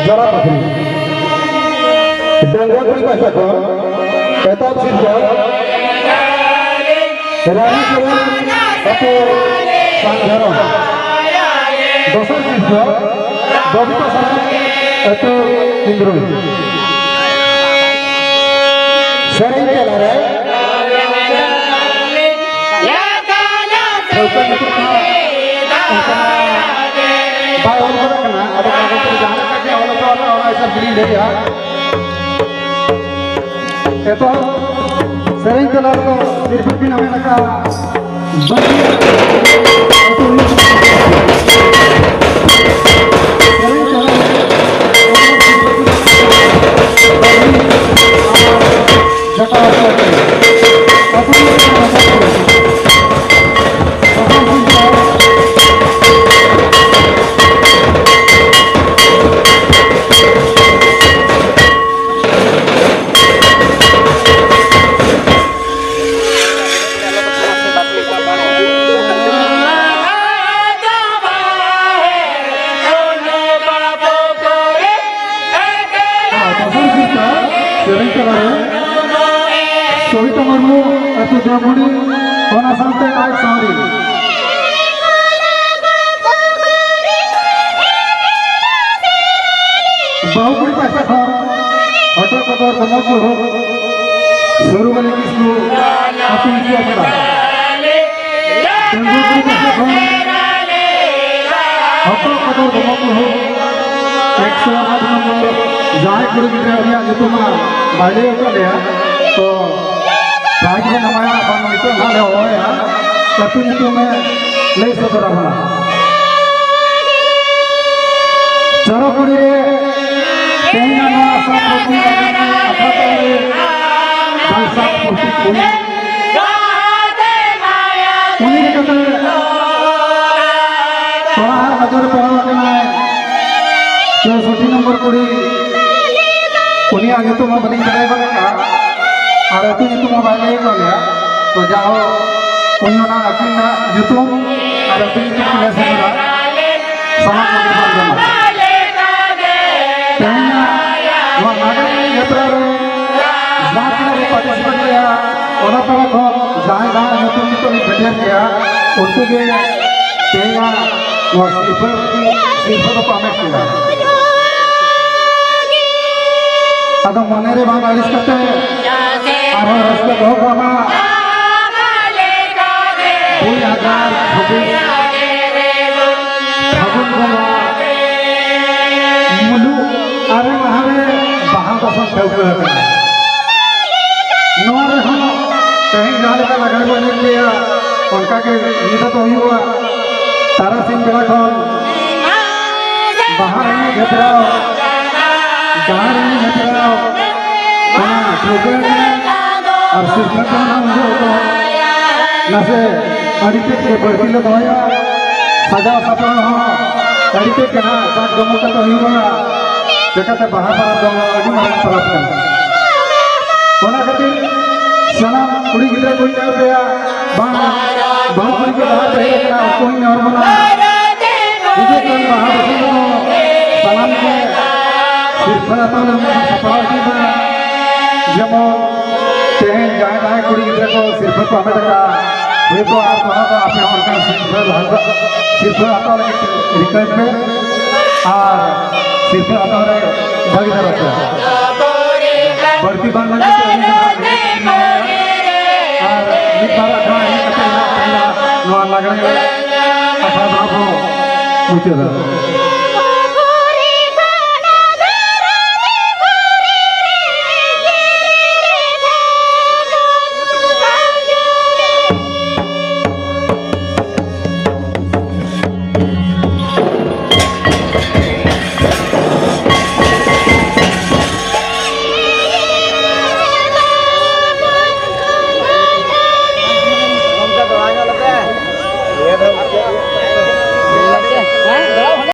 जरा पकड़ी डंगा कोई कैसा को कहता सिर्फ रानी को अतो संघरो दोसर सिर्फ बबिता सारा अतो इंद्रो सरे चला रे itu sering kelar to dirpin namanya ka Sovita Murmu atau Jamuni Kona sampai naik sehari. Bau puri pasca khar, hotel kotor semua puluh, suruh balik ismu, aku itu apa? Tunggu puri pasca khar, hotel kotor semua puluh, 108 nomor, जाए कुड़ी गिरे अभी आज तुम बाइले ऊपर ले तो राज के नमाया बन मित्र ना ले हो यार कतु नितु में ले सदरा बना चरो कुड़ी रे तेना ना सब कुड़ी लगाना खाता रे बंसा कुड़ी कुड़ी कुड़ी के कतु थोड़ा नजर पड़ा लगना है जो 40 नंबर कुड़ी उन्हीं आगे तो मैं बनी चढ़ाई बनेगा और तू ये तो मोबाइल ले लो यार तो जाओ उन्हीं ना अपनी ना जुतों और तू ये तो किले से मिला समाज में बांध देना तेना वो नागर यात्रा रे जात में पार्टिसिपेट किया और अब तक जाए ये तो बैठे किया उनको भी तेना वो सिर्फ तो पामेट किया अदम मने रे बांग आलिस करते आरो रास्ता दो बाबा कोई आकार फगुन बाबा मुलु अरे महारे बाहर दसन ठेवके नोरे हम कहीं जाने का लगाए बने लिया उनका के निदा तो ही हुआ तारा सिंह बेला कौन बाहर में घेतराओ बाहर में घेतराओ हाँ प्रोग्राम और सिर्फ का नाम जो तो नसे अड़िते के बढ़ती लोग होया सजा सपन हो अड़िते के ना साथ गमों का तो ही हुआ जगह से बाहर पर गमों अड़ी मरण प्राप्त करना होना कहते सना कुड़ी गिरे कोई नहीं गया बाहर बहुत कुड़ी के बाहर रहे ना कोई नहीं और बना मुझे कल बाहर बसने सलाम के सिर्फ आता हूँ सफाई की बना जब तेरे जाए जाए कुड़ी गिरे को सिर्फ को हमें तक वे तो आप वहाँ का आपने और का सिर्फ आता है रिकॉर्ड में और सिर्फ आता है भागीदार होता है बढ़ती बांधने की और निकाला खाए कचरा कचरा नवा लगने अच्छा बाबू पूछे था হ্যাঁ দাঁড়াও